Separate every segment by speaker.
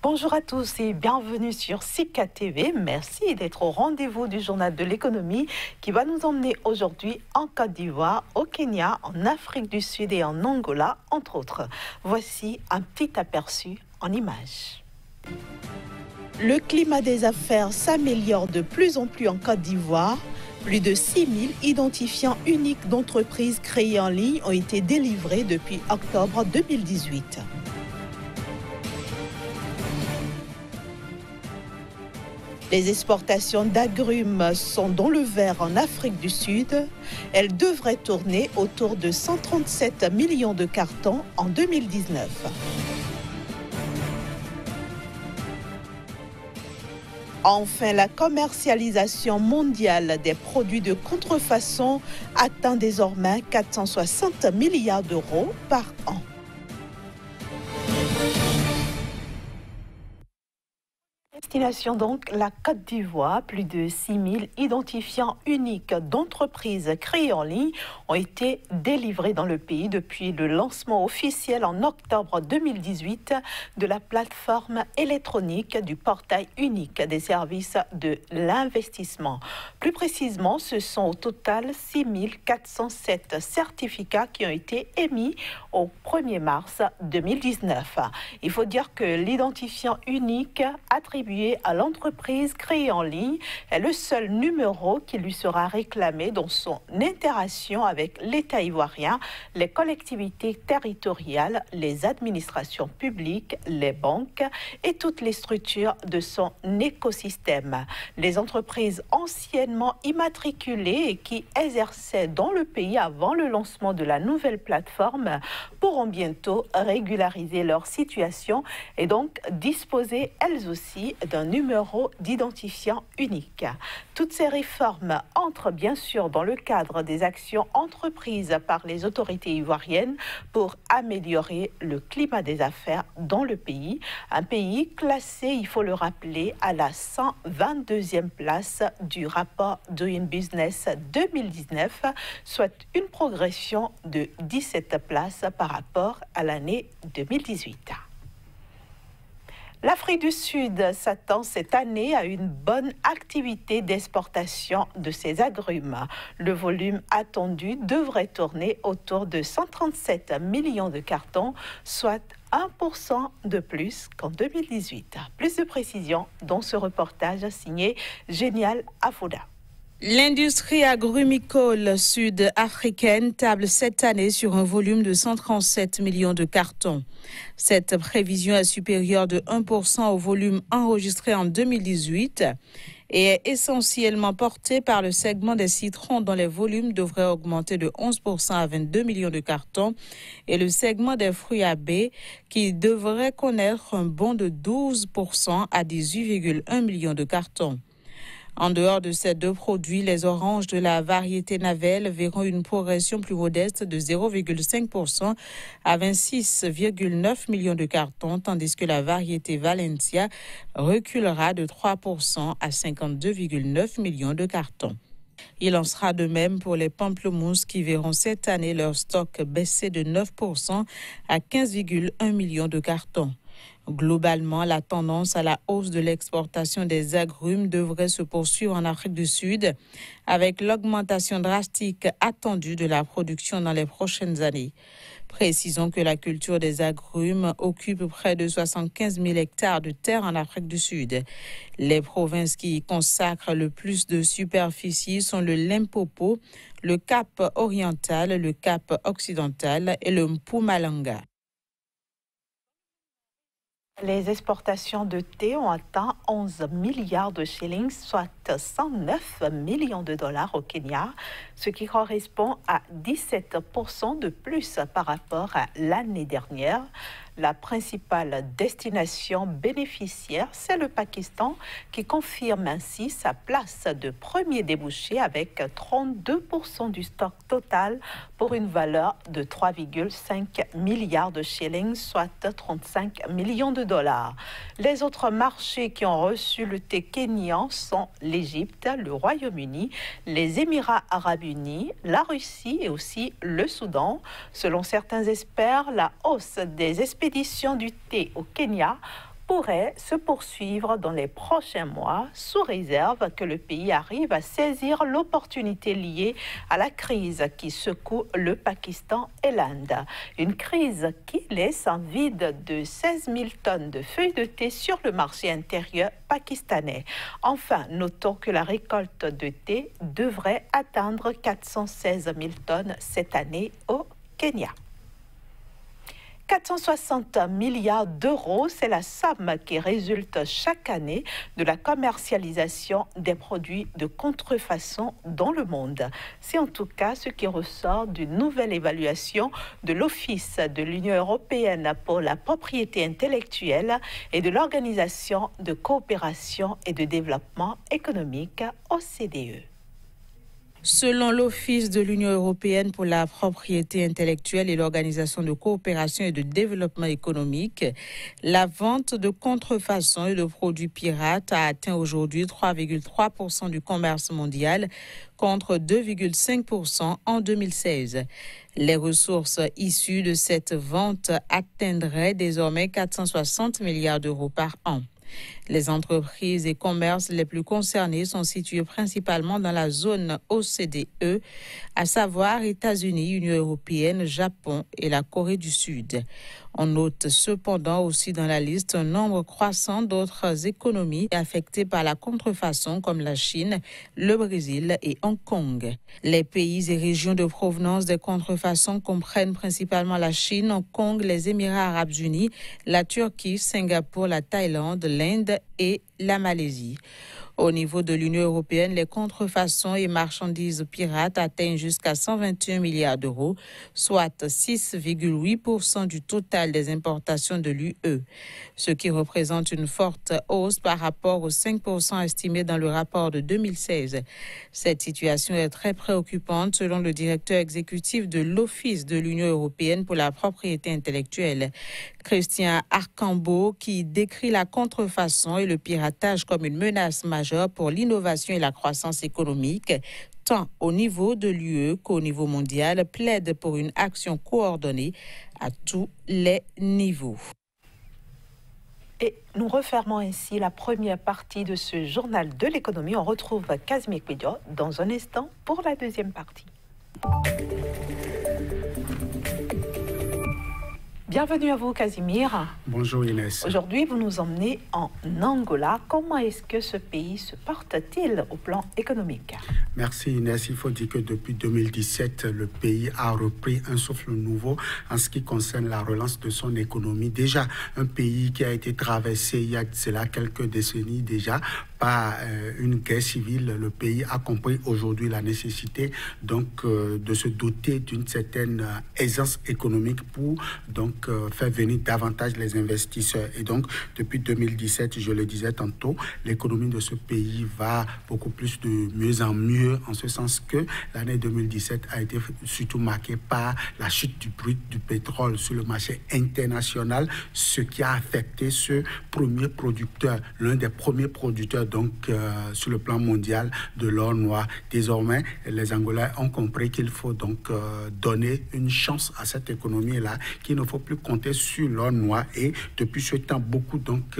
Speaker 1: Bonjour à tous et bienvenue sur Sika TV. Merci d'être au rendez-vous du journal de l'économie qui va nous emmener aujourd'hui en Côte d'Ivoire, au Kenya, en Afrique du Sud et en Angola, entre autres. Voici un petit aperçu en images. Le climat des affaires s'améliore de plus en plus en Côte d'Ivoire. Plus de 6000 identifiants uniques d'entreprises créées en ligne ont été délivrés depuis octobre 2018. Les exportations d'agrumes sont dans le vert en Afrique du Sud. Elles devraient tourner autour de 137 millions de cartons en 2019. Enfin, la commercialisation mondiale des produits de contrefaçon atteint désormais 460 milliards d'euros par an. Destination donc la Côte d'Ivoire, plus de 6000 identifiants uniques d'entreprises créées en ligne ont été délivrés dans le pays depuis le lancement officiel en octobre 2018 de la plateforme électronique du portail unique des services de l'investissement. Plus précisément, ce sont au total 6407 certificats qui ont été émis au 1er mars 2019. Il faut dire que l'identifiant unique attribué à l'entreprise créée en ligne est le seul numéro qui lui sera réclamé dans son interaction avec l'État ivoirien, les collectivités territoriales, les administrations publiques, les banques et toutes les structures de son écosystème. Les entreprises anciennement immatriculées et qui exerçaient dans le pays avant le lancement de la nouvelle plateforme pourront bientôt régulariser leur situation et donc disposer elles aussi d'un numéro d'identifiant unique. Toutes ces réformes entrent bien sûr dans le cadre des actions entreprises par les autorités ivoiriennes pour améliorer le climat des affaires dans le pays. Un pays classé, il faut le rappeler, à la 122e place du rapport Doing Business 2019, soit une progression de 17 places par rapport à l'année 2018. L'Afrique du Sud s'attend cette année à une bonne activité d'exportation de ses agrumes. Le volume attendu devrait tourner autour de 137 millions de cartons, soit 1% de plus qu'en 2018. Plus de précisions dans ce reportage signé Génial Afouda.
Speaker 2: L'industrie agrumicole sud-africaine table cette année sur un volume de 137 millions de cartons. Cette prévision est supérieure de 1% au volume enregistré en 2018 et est essentiellement portée par le segment des citrons dont les volumes devraient augmenter de 11% à 22 millions de cartons et le segment des fruits à baies qui devrait connaître un bond de 12% à 18,1 millions de cartons. En dehors de ces deux produits, les oranges de la variété Navel verront une progression plus modeste de 0,5% à 26,9 millions de cartons, tandis que la variété Valencia reculera de 3% à 52,9 millions de cartons. Il en sera de même pour les pamplemousses qui verront cette année leur stock baisser de 9% à 15,1 millions de cartons. Globalement, la tendance à la hausse de l'exportation des agrumes devrait se poursuivre en Afrique du Sud avec l'augmentation drastique attendue de la production dans les prochaines années. Précisons que la culture des agrumes occupe près de 75 000 hectares de terre en Afrique du Sud. Les provinces qui y consacrent le plus de superficie sont le Limpopo, le Cap oriental, le Cap occidental et le Mpumalanga.
Speaker 1: Les exportations de thé ont atteint 11 milliards de shillings, soit 109 millions de dollars au Kenya, ce qui correspond à 17% de plus par rapport à l'année dernière. La principale destination bénéficiaire, c'est le Pakistan qui confirme ainsi sa place de premier débouché avec 32% du stock total pour une valeur de 3,5 milliards de shillings, soit 35 millions de dollars. Les autres marchés qui ont reçu le thé kényan sont l'Égypte, le Royaume-Uni, les Émirats arabes unis, la Russie et aussi le Soudan. Selon certains experts, la hausse des expéditions du thé au Kenya pourrait se poursuivre dans les prochains mois, sous réserve que le pays arrive à saisir l'opportunité liée à la crise qui secoue le Pakistan et l'Inde. Une crise qui laisse un vide de 16 000 tonnes de feuilles de thé sur le marché intérieur pakistanais. Enfin, notons que la récolte de thé devrait atteindre 416 000 tonnes cette année au Kenya. 460 milliards d'euros, c'est la somme qui résulte chaque année de la commercialisation des produits de contrefaçon dans le monde. C'est en tout cas ce qui ressort d'une nouvelle évaluation de l'Office de l'Union européenne pour la propriété intellectuelle et de l'Organisation de coopération et de développement économique, OCDE.
Speaker 2: Selon l'Office de l'Union européenne pour la propriété intellectuelle et l'Organisation de coopération et de développement économique, la vente de contrefaçons et de produits pirates a atteint aujourd'hui 3,3% du commerce mondial contre 2,5% en 2016. Les ressources issues de cette vente atteindraient désormais 460 milliards d'euros par an. Les entreprises et commerces les plus concernés sont situés principalement dans la zone OCDE, à savoir États-Unis, Union européenne, Japon et la Corée du Sud. On note cependant aussi dans la liste un nombre croissant d'autres économies affectées par la contrefaçon comme la Chine, le Brésil et Hong Kong. Les pays et régions de provenance des contrefaçons comprennent principalement la Chine, Hong Kong, les Émirats arabes unis, la Turquie, Singapour, la Thaïlande, l'Inde et la Malaisie. Au niveau de l'Union européenne, les contrefaçons et marchandises pirates atteignent jusqu'à 121 milliards d'euros, soit 6,8% du total des importations de l'UE, ce qui représente une forte hausse par rapport aux 5% estimés dans le rapport de 2016. Cette situation est très préoccupante selon le directeur exécutif de l'Office de l'Union européenne pour la propriété intellectuelle, Christian Arcambault, qui décrit la contrefaçon et le piratage comme une menace majeure pour l'innovation et la croissance économique, tant au niveau de l'UE qu'au niveau mondial, plaide pour une action coordonnée à tous les niveaux.
Speaker 1: Et nous refermons ainsi la première partie de ce journal de l'économie. On retrouve Casimir Kouidio dans un instant pour la deuxième partie. Bienvenue à vous, Casimir.
Speaker 3: Bonjour Inès.
Speaker 1: Aujourd'hui, vous nous emmenez en Angola. Comment est-ce que ce pays se porte-t-il au plan économique?
Speaker 3: Merci Inès. Il faut dire que depuis 2017, le pays a repris un souffle nouveau en ce qui concerne la relance de son économie. Déjà, un pays qui a été traversé il y a cela quelques décennies déjà par une guerre civile. Le pays a compris aujourd'hui la nécessité donc de se doter d'une certaine aisance économique pour donc faire venir davantage les investisseurs. Et donc, depuis 2017, je le disais tantôt, l'économie de ce pays va beaucoup plus de mieux en mieux, en ce sens que l'année 2017 a été surtout marquée par la chute du prix du pétrole sur le marché international, ce qui a affecté ce premier producteur, l'un des premiers producteurs donc sur le plan mondial de l'or noir. Désormais, les Angolais ont compris qu'il faut donc donner une chance à cette économie-là, qu'il ne faut plus compter sur l'or noir. Et depuis ce temps, beaucoup donc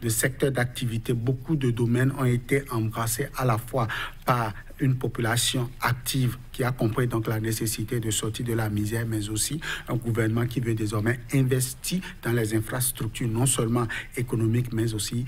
Speaker 3: de secteurs d'activité, beaucoup de domaines ont été embrassés à la fois par une population active qui a compris donc la nécessité de sortir de la misère, mais aussi un gouvernement qui veut désormais investir dans les infrastructures, non seulement économiques, mais aussi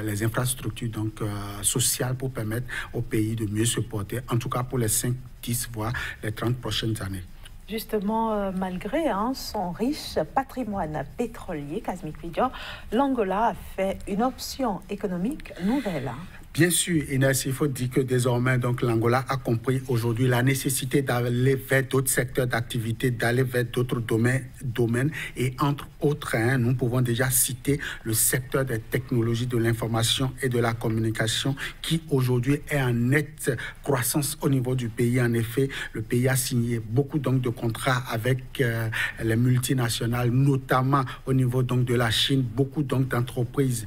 Speaker 3: les infrastructures donc sociales pour permettre au pays de mieux se porter, en tout cas pour les 5, 10, voire les 30 prochaines années.
Speaker 1: Justement, malgré son riche patrimoine pétrolier, Casimir Kouidio, l'Angola a fait une option économique nouvelle.
Speaker 3: Bien sûr, Inès, il faut dire que désormais, donc, l'Angola a compris aujourd'hui la nécessité d'aller vers d'autres secteurs d'activité, d'aller vers d'autres domaines. Et entre autres, nous pouvons déjà citer le secteur des technologies de l'information et de la communication qui aujourd'hui est en nette croissance au niveau du pays. En effet, le pays a signé beaucoup donc, de contrats avec les multinationales, notamment au niveau donc, de la Chine. Beaucoup donc, d'entreprises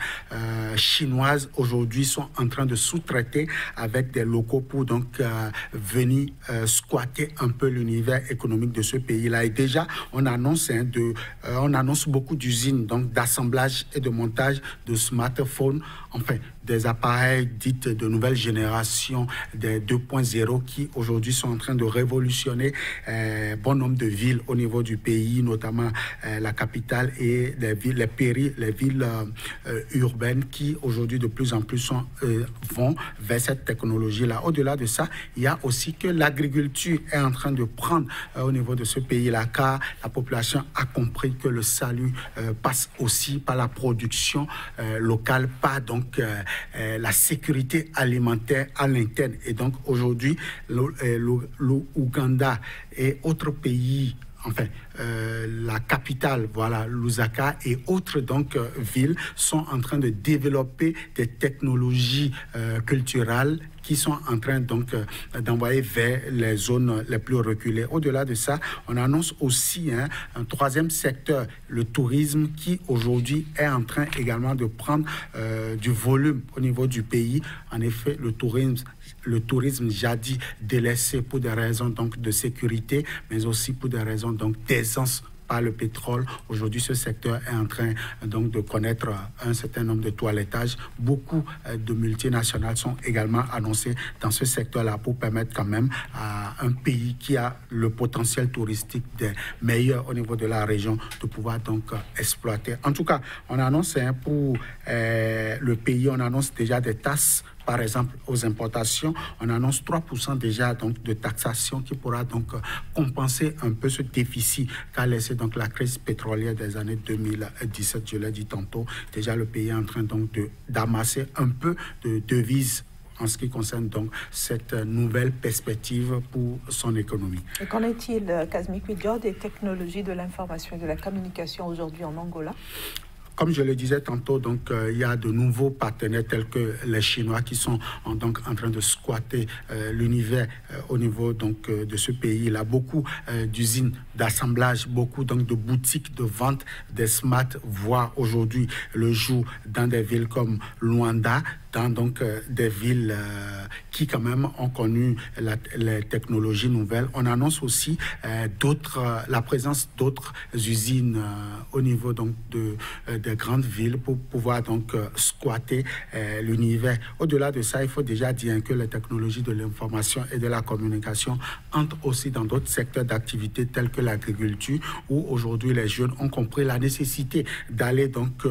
Speaker 3: chinoises aujourd'hui sont en train de sous-traiter avec des locaux pour donc venir squatter un peu l'univers économique de ce pays-là. Et déjà, on annonce beaucoup d'usines donc d'assemblage et de montage de smartphones, enfin des appareils dits de nouvelle génération, des 2.0 qui aujourd'hui sont en train de révolutionner bon nombre de villes au niveau du pays, notamment la capitale et les villes urbaines qui aujourd'hui de plus en plus vont vers cette technologie-là. Au-delà de ça, il y a aussi que l'agriculture est en train de prendre au niveau de ce pays-là, car la population a compris que le salut passe aussi par la production locale, par donc la sécurité alimentaire à l'interne. Et donc aujourd'hui, l'Ouganda et autres pays, enfin, la capitale, voilà, Lusaka et autres donc villes sont en train de développer des technologies culturelles qui sont en train donc d'envoyer vers les zones les plus reculées. Au-delà de ça, on annonce aussi un troisième secteur, le tourisme, qui aujourd'hui est en train également de prendre du volume au niveau du pays. En effet, le tourisme jadis délaissé pour des raisons donc de sécurité, mais aussi pour des raisons donc d'aisance par le pétrole. Aujourd'hui, ce secteur est en train donc de connaître un certain nombre de toilettages. Beaucoup de multinationales sont également annoncées dans ce secteur-là pour permettre quand même à un pays qui a le potentiel touristique des meilleurs au niveau de la région de pouvoir donc exploiter. En tout cas, on annonce pour le pays, on annonce déjà des tasses. Par exemple, aux importations, on annonce 3% déjà donc, de taxation qui pourra donc compenser un peu ce déficit qu'a laissé donc, la crise pétrolière des années 2017, je l'ai dit tantôt. Déjà, le pays est en train donc d'amasser un peu de devises en ce qui concerne donc cette nouvelle perspective pour son économie.
Speaker 1: Et qu'en est-il, Kazmi Kwidio, des technologies de l'information et de la communication aujourd'hui en Angola ?
Speaker 3: Comme je le disais tantôt, donc, il y a de nouveaux partenaires tels que les Chinois qui sont donc en train de squatter l'univers au niveau donc, de ce pays. Il y a beaucoup d'usines d'assemblage, beaucoup donc, de boutiques de vente des smart voient aujourd'hui le jour dans des villes comme Luanda, dans donc, des villes qui quand même ont connu les technologies nouvelles. On annonce aussi la présence d'autres usines au niveau donc, des grandes villes pour pouvoir donc squatter l'univers. Au-delà de ça, il faut déjà dire que les technologies de l'information et de la communication entrent aussi dans d'autres secteurs d'activité tels que l'agriculture, où aujourd'hui les jeunes ont compris la nécessité d'aller donc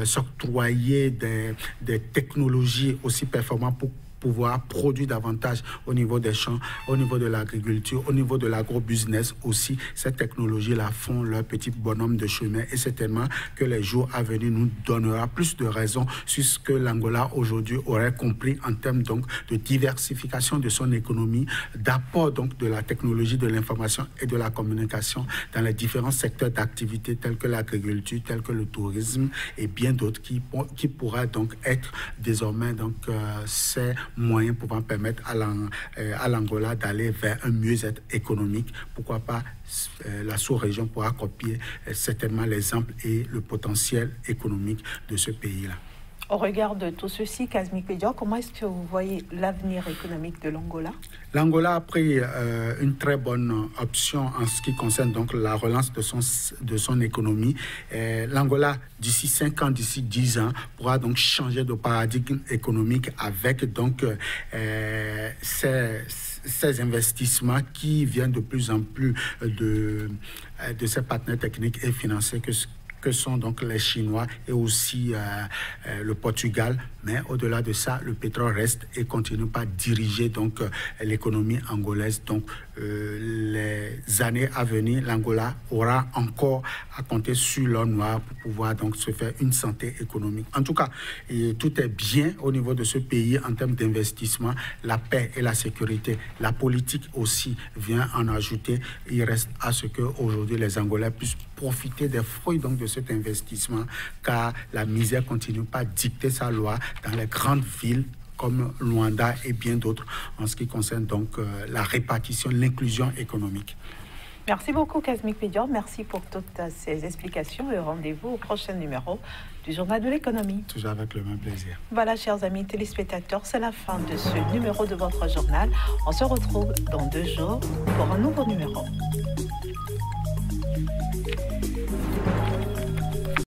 Speaker 3: s'octroyer des technologies aussi performantes pour pouvoir produire davantage au niveau des champs, au niveau de l'agriculture, au niveau de l'agro-business aussi. Ces technologies-là font leur petit bonhomme de chemin et certainement que les jours à venir nous donnera plus de raisons sur ce que l'Angola aujourd'hui aurait compris en termes donc de diversification de son économie, d'apport donc de la technologie de l'information et de la communication dans les différents secteurs d'activité tels que l'agriculture, tels que le tourisme et bien d'autres qui pourraient donc être désormais donc ces moyens pouvant permettre à l'Angola d'aller vers un mieux-être économique. Pourquoi pas la sous-région pourra copier certainement l'exemple et le potentiel économique de ce pays-là.
Speaker 1: Au regard de tout ceci, Kazmi Kwidio, comment est-ce que vous voyez l'avenir économique de l'Angola ?
Speaker 3: L'Angola a pris une très bonne option en ce qui concerne donc la relance de son économie. L'Angola, d'ici 5 ans, d'ici 10 ans, pourra donc changer de paradigme économique avec donc ces investissements qui viennent de plus en plus de ces partenaires techniques et financiers que sont donc les Chinois et aussi le Portugal. Mais au-delà de ça, le pétrole reste et continue pas à diriger donc l'économie angolaise. Donc les années à venir, l'Angola aura encore à compter sur l'or noir pour pouvoir donc se faire une santé économique. En tout cas, tout est bien au niveau de ce pays en termes d'investissement, la paix et la sécurité. La politique aussi vient en ajouter. Il reste à ce que aujourd'hui les Angolais puissent profiter des fruits donc de cet investissement, car la misère continue pas à dicter sa loi dans les grandes villes comme Luanda et bien d'autres en ce qui concerne donc la répartition, l'inclusion économique.
Speaker 1: Merci beaucoup Kazmik Pédior, merci pour toutes ces explications et rendez-vous au prochain numéro du Journal de l'économie.
Speaker 3: Toujours avec le même plaisir.
Speaker 1: Voilà, chers amis téléspectateurs, c'est la fin de ce numéro de votre journal. On se retrouve dans 2 jours pour un nouveau numéro.